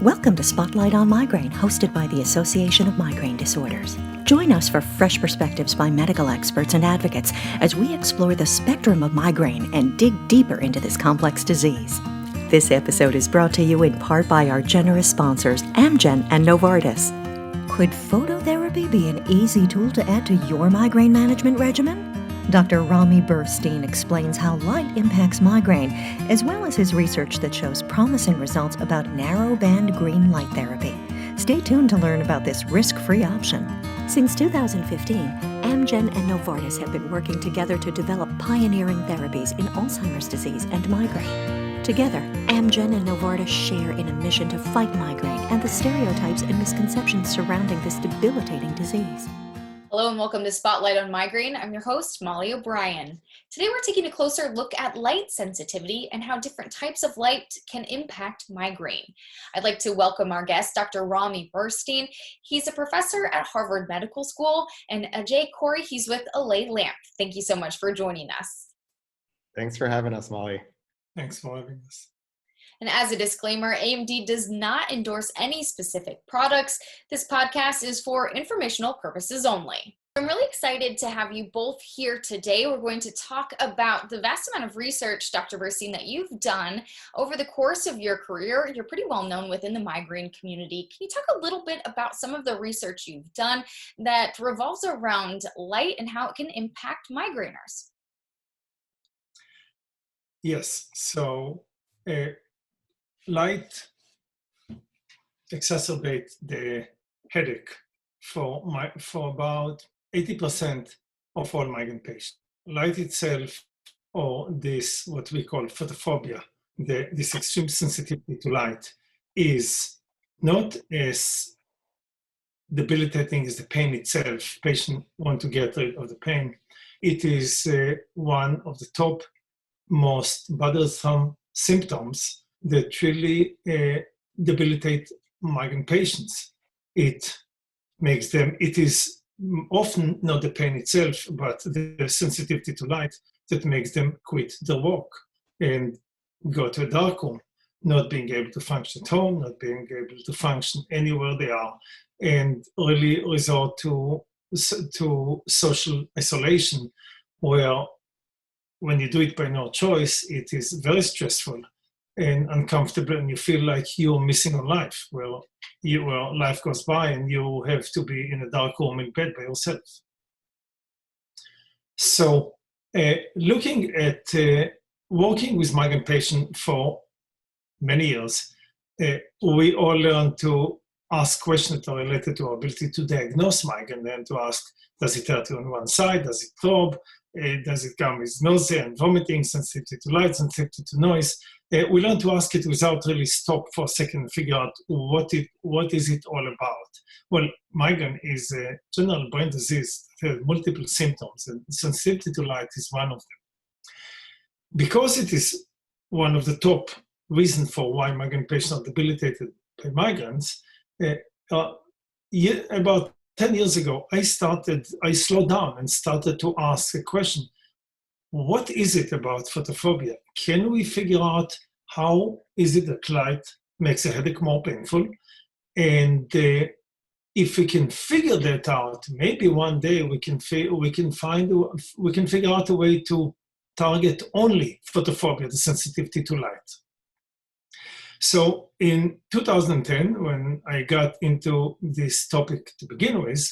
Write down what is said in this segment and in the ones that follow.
Welcome to Spotlight on Migraine, hosted by the Association of Migraine Disorders. Join us for fresh perspectives by medical experts and advocates as we explore the spectrum of migraine and dig deeper into this complex disease. This episode is brought to you in part by our generous sponsors, Amgen and Novartis. Could phototherapy be an easy tool to add to your migraine management regimen? Dr. Rami Burstein explains how light impacts migraine, as well as his research that shows promising results about narrow-band green light therapy. Stay tuned to learn about this risk-free option. Since 2015, Amgen and Novartis have been working together to develop pioneering therapies in Alzheimer's disease and migraine. Together, Amgen and Novartis share in a mission to fight migraine and the stereotypes and misconceptions surrounding this debilitating disease. Hello and welcome to Spotlight on Migraine. I'm your host, Molly O'Brien. Today we're taking a closer look at light sensitivity and how different types of light can impact migraine. I'd like to welcome our guest, Dr. Rami Burstein. He's a professor at Harvard Medical School, and Ajay Corey, he's with Alay Lamp. Thank you so much for joining us. Thanks for having us, Molly. Thanks for having us. And as a disclaimer, AMD does not endorse any specific products. This podcast is for informational purposes only. I'm really excited to have you both here today. We're going to talk about the vast amount of research, Dr. Burstein, that you've done over the course of your career. You're pretty well known within the migraine community. Can you talk a little bit about some of the research you've done that revolves around light and how it can impact migraineurs? Yes, so light exacerbates the headache for about 80% of all migraine patients. Light itself, or this what we call photophobia, this extreme sensitivity to light, is not as debilitating as the pain itself. Patients want to get rid of the pain. It is one of the top most bothersome symptoms that really debilitate migraine patients. It is often not the pain itself, but the sensitivity to light that makes them quit their work and go to a dark room, not being able to function at home, not being able to function anywhere they are, and really resort to social isolation, where when you do it by no choice, it is very stressful and uncomfortable, and you feel like you're missing on life, where life goes by and you have to be in a dark room in bed by yourself. So looking at working with migraine patients for many years, we all learn to ask questions that are related to our ability to diagnose migraine, and to ask, does it hurt you on one side, does it throb, does it come with nausea and vomiting, sensitivity to light, sensitivity to noise. We learn to ask it without really stop for a second and figure out what is it all about. Well, migraine is a general brain disease that has multiple symptoms, and sensitivity to light is one of them. Because it is one of the top reasons for why migraine patients are debilitated by migraines, about 10 years ago, I slowed down and started to ask a question. What is it about photophobia? Can we figure out how is it that light makes a headache more painful? And if we can figure that out, maybe one day we can figure out a way to target only photophobia, the sensitivity to light. So in 2010, when I got into this topic to begin with,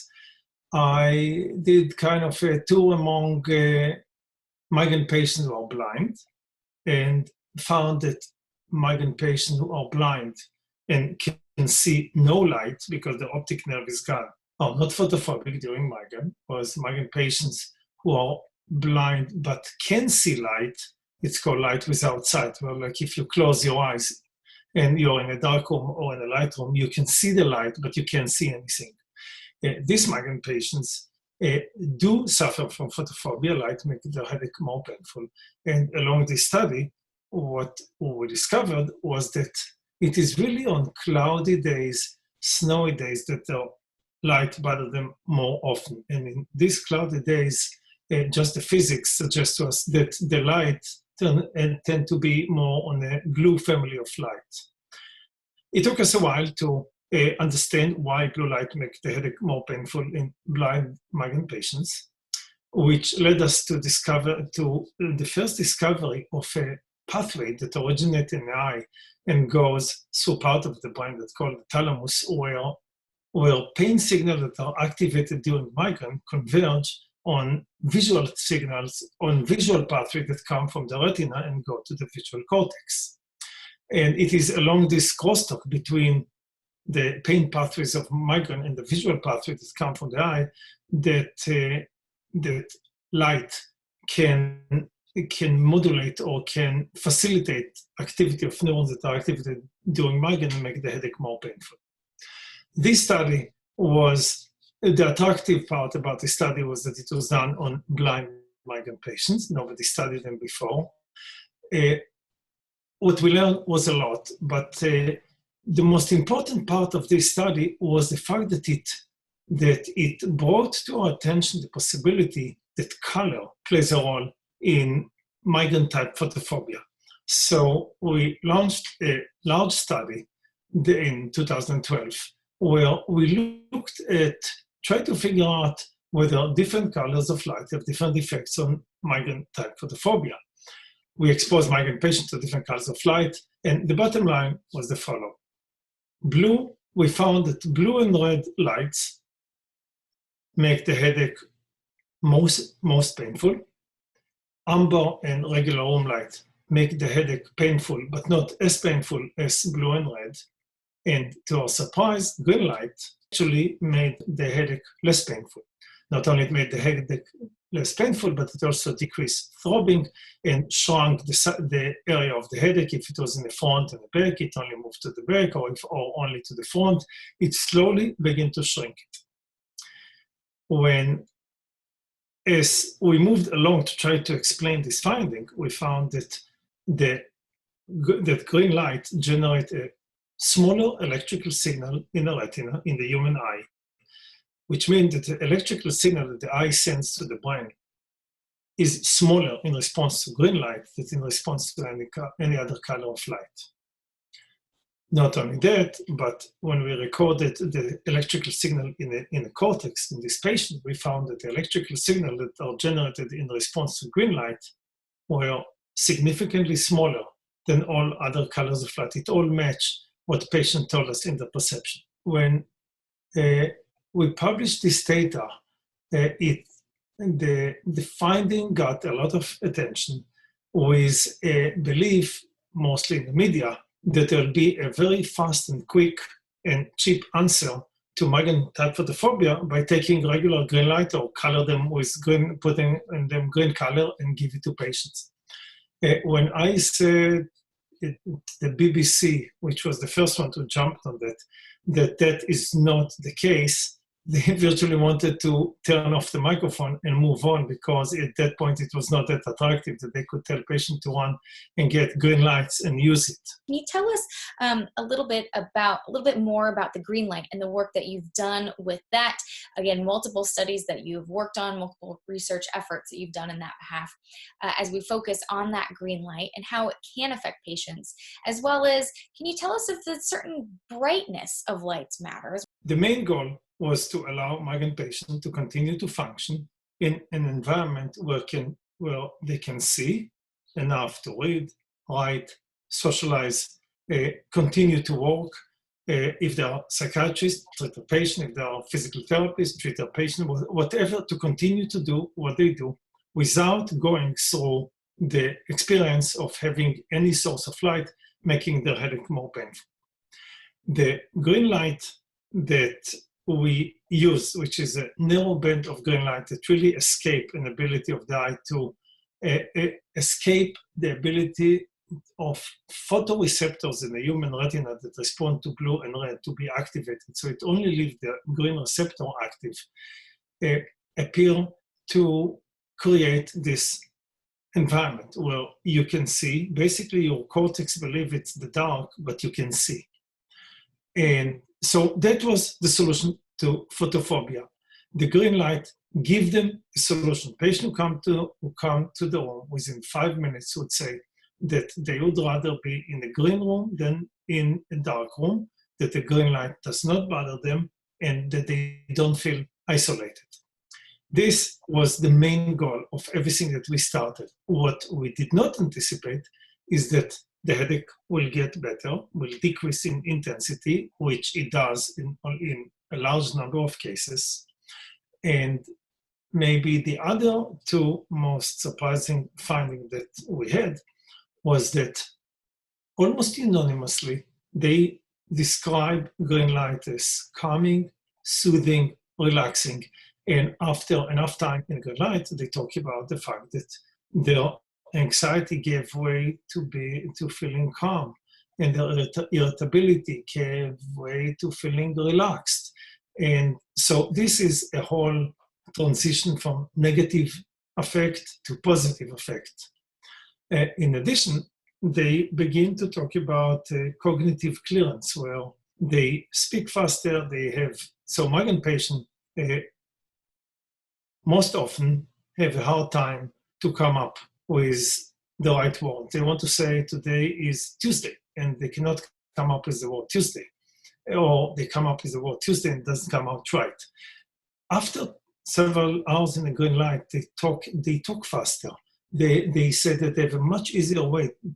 I did kind of a tour among migraine patients who are blind, and found that migraine patients who are blind and can see no light because the optic nerve is gone are not photophobic during migraine, whereas migraine patients who are blind but can see light, it's called light without sight, where like if you close your eyes and you're in a dark room or in a light room, you can see the light, but you can't see anything. These migraine patients do suffer from photophobia. Light makes their headache more painful. And along this study, what we discovered was that it is really on cloudy days, snowy days, that the light bothers them more often. And in these cloudy days, just the physics suggests to us that the light tend to be more on a blue family of light. it took us a while to understand why blue light makes the headache more painful in blind migraine patients, which led us to the first discovery of a pathway that originates in the eye and goes through part of the brain that's called the thalamus, where pain signals that are activated during migraine converge on visual signals, on visual pathways that come from the retina and go to the visual cortex. And it is along this crosstalk between the pain pathways of migraine and the visual pathways that come from the eye that light can modulate or can facilitate activity of neurons that are activated during migraine and make the headache more painful. This study was, the attractive part about the study was that it was done on blind migraine patients. Nobody studied them before. What we learned was a lot, but the most important part of this study was the fact that it brought to our attention the possibility that color plays a role in migraine type photophobia. So we launched a large study in 2012 where we tried to figure out whether different colors of light have different effects on migraine type photophobia. We exposed migraine patients to different colors of light, and the bottom line was the following. Blue, we found that blue and red lights make the headache most painful. Amber and regular room light make the headache painful, but not as painful as blue and red. And to our surprise, green light actually made the headache less painful. Not only it made the headache less painful, but it also decreased throbbing and shrunk the area of the headache. If it was in the front and the back, it only moved to the back, or only to the front. It slowly began to shrink it. As we moved along to try to explain this finding, we found that that green light generates a smaller electrical signal in the retina, in the human eye, which means that the electrical signal that the eye sends to the brain is smaller in response to green light than in response to any other color of light. Not only that, but when we recorded the electrical signal in the cortex in this patient, we found that the electrical signal that are generated in response to green light were significantly smaller than all other colors of light. It all matched what the patient told us in the perception. When we published this data, the finding got a lot of attention with a belief, mostly in the media, that there will be a very fast and quick and cheap answer to migraine type photophobia by taking regular green light or color them with green, putting in them green color and give it to patients. When I said the BBC, which was the first one to jump on that is not the case, they virtually wanted to turn off the microphone and move on, because at that point it was not that attractive that they could tell patient to run and get green lights and use it. Can you tell us a little bit more about the green light and the work that you've done with that? Again, multiple studies that you've worked on, multiple research efforts that you've done in that behalf, as we focus on that green light and how it can affect patients, as well as, can you tell us if the certain brightness of lights matters? The main goal was to allow migraine patients to continue to function in an environment where they can see enough to read, write, socialize, continue to work. If they are psychiatrists, treat a patient. If they are physical therapists, treat a patient. Whatever, to continue to do what they do without going through the experience of having any source of light making their headache more painful. The green light that we use, which is a narrow band of green light that really escape an ability of the eye to escape the ability of photoreceptors in the human retina that respond to blue and red to be activated. So it only leaves the green receptor active, appear to create this environment where you can see. Basically, your cortex believes it's the dark, but you can see. And so that was the solution to photophobia. The green light give them a solution. Patients who come to the room within 5 minutes would say that they would rather be in the green room than in a dark room, that the green light does not bother them, and that they don't feel isolated. This was the main goal of everything that we started. What we did not anticipate is that the headache will get better, will decrease in intensity, which it does in a large number of cases. And maybe the other two most surprising findings that we had was that almost unanimously, they describe green light as calming, soothing, relaxing. And after enough time in green light, they talk about the fact that their anxiety gave way to feeling calm, and their irritability gave way to feeling relaxed. And so this is a whole transition from negative effect to positive effect. In addition, they begin to talk about cognitive clearance, where they speak faster, so migraine patients most often have a hard time to come up with the right word. They want to say today is Tuesday, and they cannot come up with the word Tuesday. Or they come up with the word Tuesday and it doesn't come out right. After several hours in the green light, they talk faster. They say that they have a much easier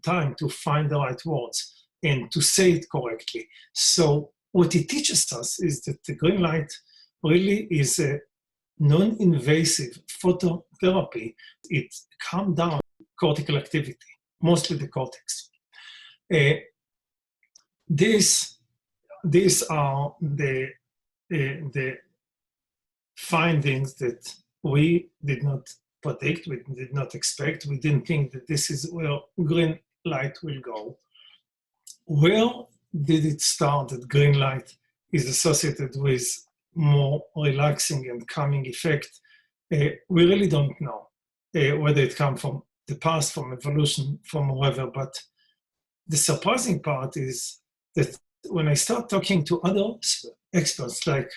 time to find the right words and to say it correctly. So what it teaches us is that the green light really is a non-invasive phototherapy. It calms down cortical activity, mostly the cortex. These are the findings that we did not predict, we did not expect. We didn't think that this is where green light will go. Where did it start that green light is associated with more relaxing and calming effect? We really don't know whether it comes from the past, from evolution, from wherever. But the surprising part is that when I start talking to other experts, like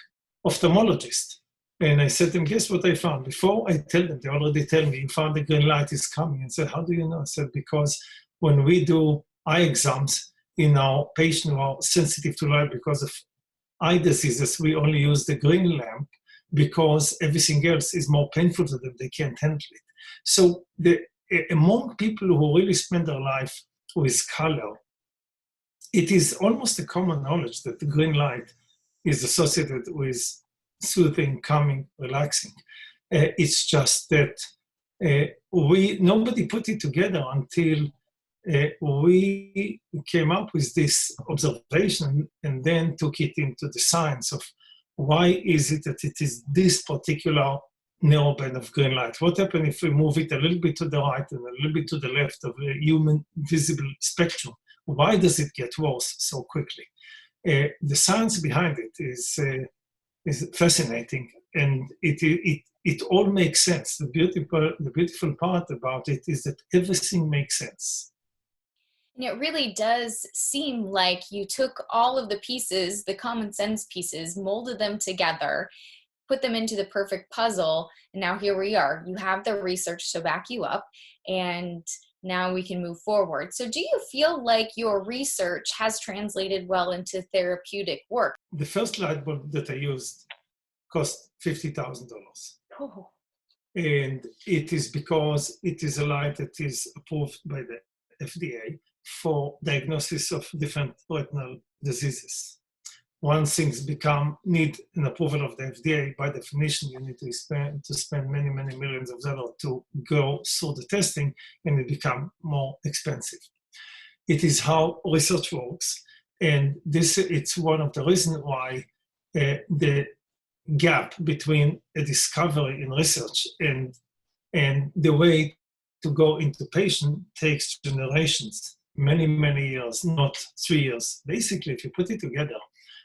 ophthalmologists, and I said to them, guess what I found? Before I tell them, they already tell me, you found the green light is coming. And said, how do you know? I said, because when we do eye exams in our patients who are sensitive to light because of eye diseases, we only use the green lamp because everything else is more painful to them. They can't handle it. So among people who really spend their life with color, it is almost a common knowledge that the green light is associated with soothing, calming, relaxing. It's just that nobody put it together until we came up with this observation and then took it into the science of why is it that it is this particular narrowband of green light. What happens if we move it a little bit to the right and a little bit to the left of a human visible spectrum? Why does it get worse so quickly? The science behind it is fascinating, and it all makes sense. The beautiful part about it is that everything makes sense. And it really does seem like you took all of the pieces, the common sense pieces, molded them together, put them into the perfect puzzle, and now here we are. You have the research to back you up, and now we can move forward. So do you feel like your research has translated well into therapeutic work? The first light bulb that I used cost $50,000. Oh. And it is because it is a light that is approved by the FDA for diagnosis of different retinal diseases. Once things need an approval of the FDA, by definition, you need to spend many, many millions of dollars to go through the testing, and it becomes more expensive. It is how research works, and it's one of the reasons why the gap between a discovery in research and the way to go into patient takes generations, many, many years, not 3 years. Basically, if you put it together,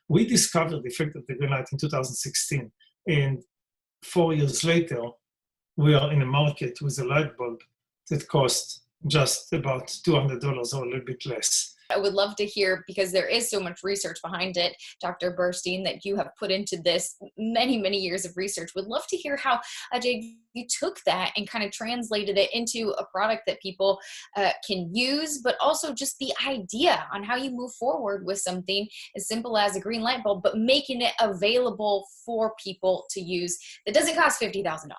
we discovered the effect of the green light in 2016, and 4 years later, we are in a market with a light bulb that costs just about $200 or a little bit less. I would love to hear, because there is so much research behind it, Dr. Burstein, that you have put into this many, many years of research. Would love to hear how, Ajay, you took that and kind of translated it into a product that people can use, but also just the idea on how you move forward with something as simple as a green light bulb, but making it available for people to use that doesn't cost $50,000.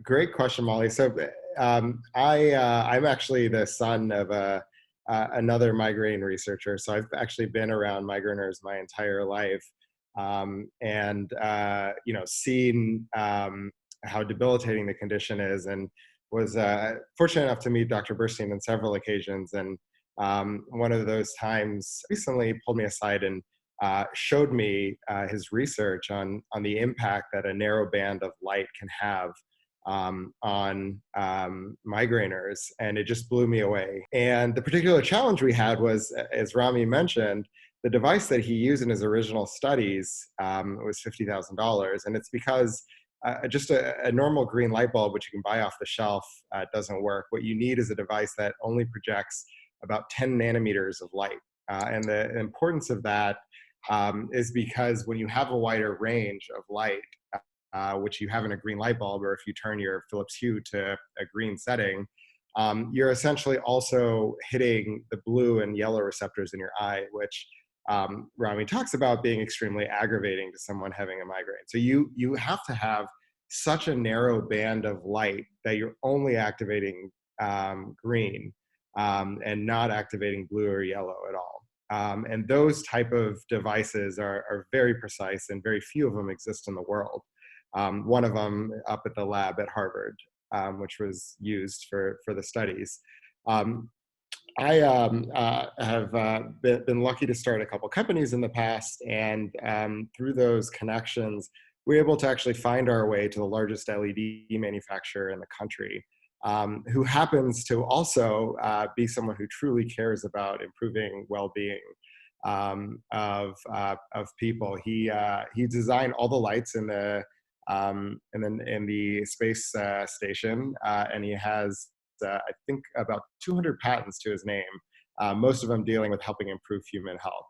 Great question, Molly. So I'm actually the son of another migraine researcher. So I've actually been around migraineurs my entire life, and seen how debilitating the condition is, and was fortunate enough to meet Dr. Burstein on several occasions. And one of those times recently pulled me aside and showed me his research on the impact that a narrow band of light can have on migraineurs, and it just blew me away. And the particular challenge we had was, as Rami mentioned, the device that he used in his original studies was $50,000, and it's because just a normal green light bulb, which you can buy off the shelf, doesn't work. What you need is a device that only projects about 10 nanometers of light, and the importance of that is because when you have a wider range of light, which you have in a green light bulb, or if you turn your Philips Hue to a green setting, you're essentially also hitting the blue and yellow receptors in your eye, which Rami talks about being extremely aggravating to someone having a migraine. So you have to have such a narrow band of light that you're only activating green and not activating blue or yellow at all. And those type of devices are very precise, and very few of them exist in the world. One of them up at the lab at Harvard, which was used for the studies. I have been lucky to start a couple companies in the past, and through those connections, we're able to actually find our way to the largest LED manufacturer in the country, who happens to also be someone who truly cares about improving well-being of people. He designed all the lights in the in the space station, and he has I think about 200 patents to his name, most of them dealing with helping improve human health.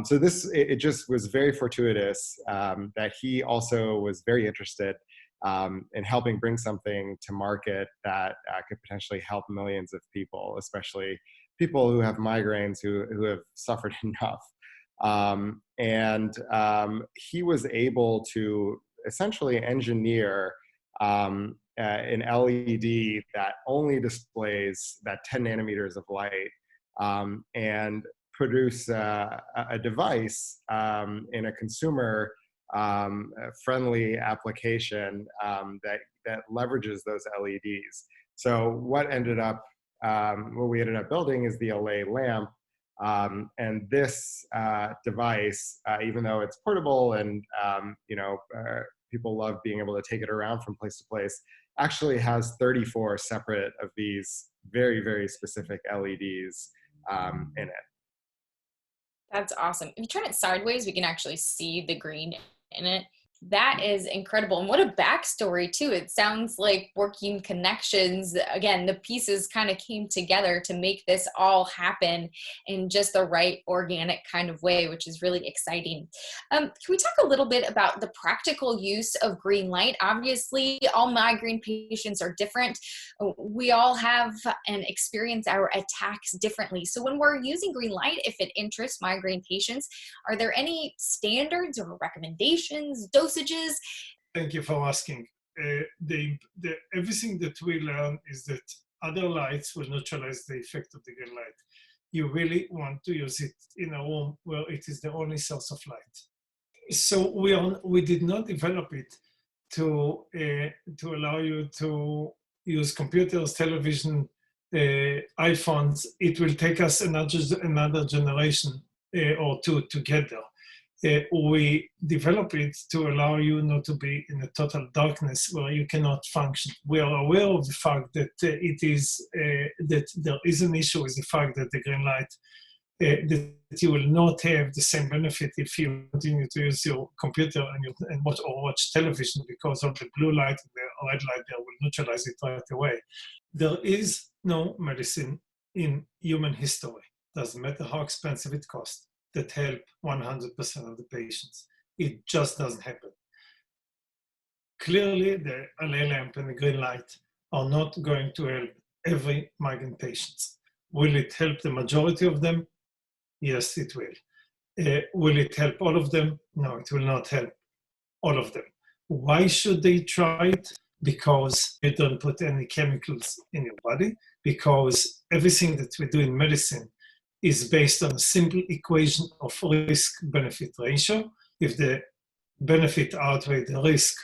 So it just was very fortuitous that he also was very interested in helping bring something to market that could potentially help millions of people, especially people who have migraines who have suffered enough. And he was able to essentially engineer an LED that only displays that 10 nanometers of light, and produce a device in a consumer friendly application that leverages those LEDs. So what we ended up building is the Olay lamp. And this device, even though it's portable and people love being able to take it around from place to place, actually has 34 separate of these very, very specific LEDs in it. That's awesome. If you turn it sideways, we can actually see the green in it. That is incredible. And what a backstory too. It sounds like working connections. Again, the pieces kind of came together to make this all happen in just the right organic kind of way, which is really exciting. Can we talk a little bit about the practical use of green light? Obviously, all migraine patients are different. We all have and experience our attacks differently. So when we're using green light, if it interests migraine patients, are there any standards or recommendations, dosages? Thank you for asking. Everything that we learn is that other lights will neutralize the effect of the green light. You really want to use it in a room where it is the only source of light. So we did not develop it to allow you to use computers, television, iPhones. It will take us another generation or two together. We develop it to allow you not to be in a total darkness where you cannot function. We are aware of the fact that that there is an issue with the fact that the green light, that you will not have the same benefit if you continue to use your computer and watch television, because of the blue light and the red light there will neutralize it right away. There is no medicine in human history doesn't matter how expensive it costs, that help 100% of the patients. It just doesn't happen. Clearly, the LA lamp and the green light are not going to help every migraine patient. Will it help the majority of them? Yes, it will. Will it help all of them? No, it will not help all of them. Why should they try it? Because you don't put any chemicals in your body, because everything that we do in medicine is based on a simple equation of risk-benefit ratio. If the benefit outweighs the risk,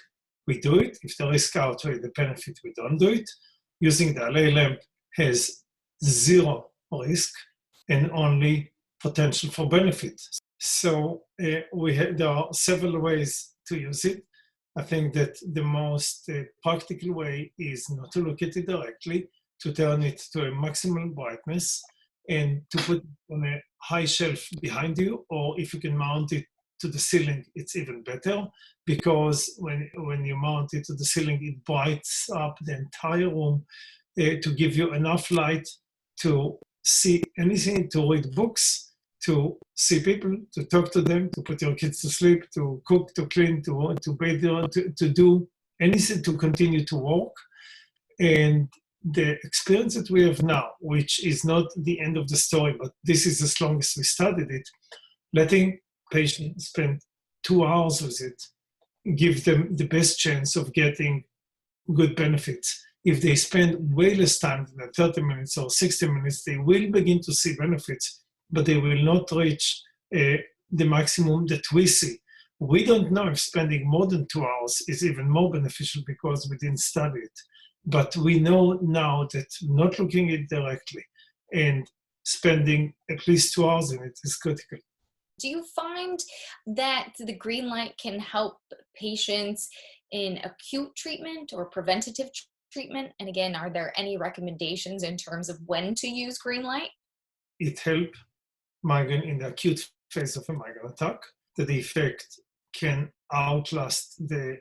we do it. If the risk outweighs the benefit, we don't do it. Using the LA lamp has zero risk and only potential for benefit. So there are several ways to use it. I think that the most practical way is not to look at it directly, to turn it to a maximal brightness and to put it on a high shelf behind you, or if you can mount it to the ceiling, it's even better, because when you mount it to the ceiling, it brights up the entire room to give you enough light to see anything, to read books, to see people, to talk to them, to put your kids to sleep, to cook, to clean, to bathe, to do anything, to continue to work. And the experience that we have now, which is not the end of the story, but this is as long as we studied it, letting patients spend 2 hours with it, give them the best chance of getting good benefits. If they spend way less time than 30 minutes or 60 minutes, they will begin to see benefits, but they will not reach the maximum that we see. We don't know if spending more than 2 hours is even more beneficial because we didn't study it. But we know now that not looking at it directly and spending at least 2 hours in it is critical. Do you find that the green light can help patients in acute treatment or preventative treatment? And again, are there any recommendations in terms of when to use green light? It helps migraine in the acute phase of a migraine attack, that the effect can outlast the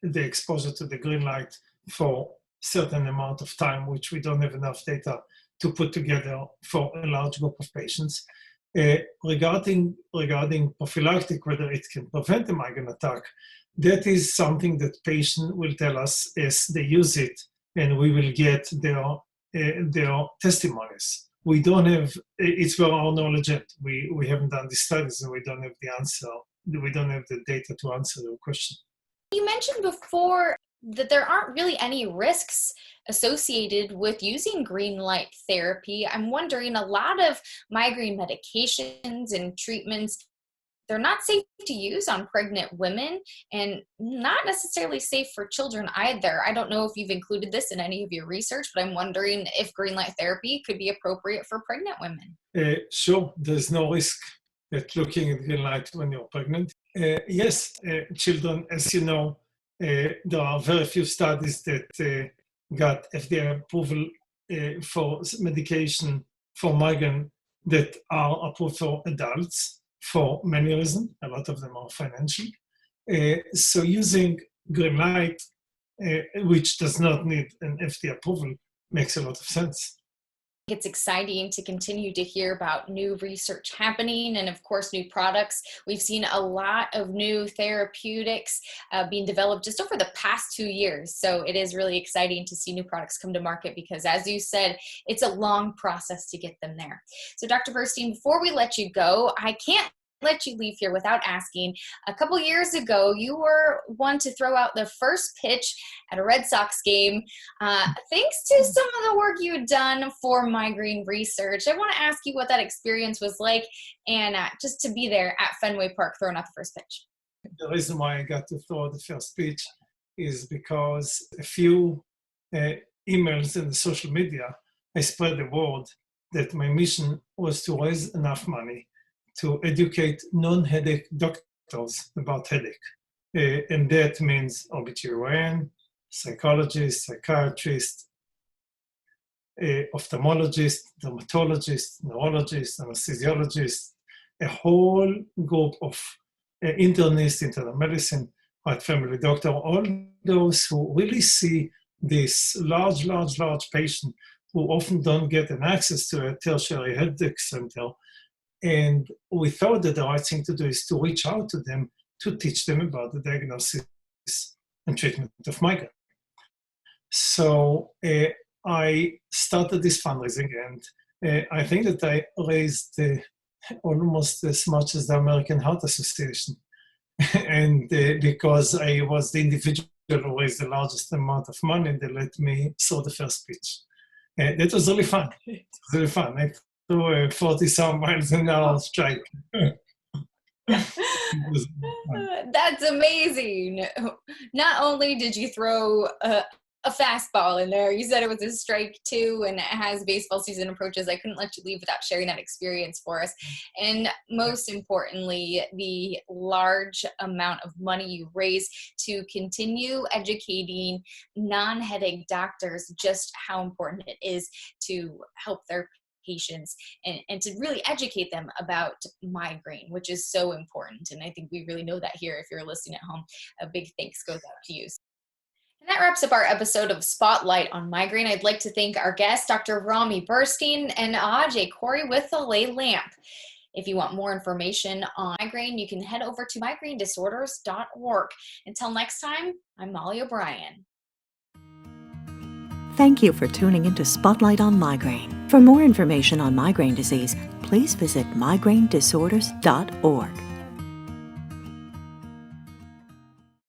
exposure to the green light for a certain amount of time, which we don't have enough data to put together for a large group of patients. Regarding prophylactic, whether it can prevent a migraine attack, that is something that patient will tell us as they use it, and we will get their testimonies. We don't have, it's where our knowledge ends. We haven't done the studies, and we don't have the answer. We don't have the data to answer your question. You mentioned before that there aren't really any risks associated with using green light therapy. I'm wondering, a lot of migraine medications and treatments, they're not safe to use on pregnant women and not necessarily safe for children either. I don't know if you've included this in any of your research, but I'm wondering if green light therapy could be appropriate for pregnant women. Sure, there's no risk at looking at green light when you're pregnant. Yes, children, as you know, there are very few studies that got FDA approval for medication for migraine that are approved for adults for many reasons. A lot of them are financial. So using green light, which does not need an FDA approval, makes a lot of sense. It's exciting to continue to hear about new research happening and, of course, new products. We've seen a lot of new therapeutics being developed just over the past 2 years. So it is really exciting to see new products come to market because, as you said, it's a long process to get them there. So, Dr. Burstein, before we let you go, I can't let you leave here without asking. A couple years ago, you were one to throw out the first pitch at a Red Sox game. Thanks to some of the work you had done for migraine research, I want to ask you what that experience was like and just to be there at Fenway Park throwing out the first pitch. The reason why I got to throw the first pitch is because a few emails in the social media, I spread the word that my mission was to raise enough money to educate non-headache doctors about headache. And that means OBGYN, psychologists, psychiatrists, ophthalmologists, dermatologists, neurologists, anesthesiologists, a whole group of internists, internal medicine, right, family doctor, all those who really see this large patient who often don't get an access to a tertiary headache center. And we thought that the right thing to do is to reach out to them to teach them about the diagnosis and treatment of migraine. So I started this fundraising, and I think that I raised almost as much as the American Heart Association. And because I was the individual who raised the largest amount of money, they let me throw the first speech. That was really fun. It was really fun. I threw a 40-some miles an hour strike. That's amazing. Not only did you throw a fastball in there, you said it was a strike too, and as baseball season approaches, I couldn't let you leave without sharing that experience for us. And most importantly, the large amount of money you raise to continue educating non-headache doctors just how important it is to help their patients and to really educate them about migraine, which is so important. And I think we really know that here. If you're listening at home, a big thanks goes out to you. And that wraps up our episode of Spotlight on Migraine. I'd like to thank our guests, Dr. Rami Burstein and Ajay Corey with the Lay Lamp. If you want more information on migraine, you can head over to migrainedisorders.org. Until next time, I'm Molly O'Brien. Thank you for tuning into Spotlight on Migraine. For more information on migraine disease, please visit migrainedisorders.org.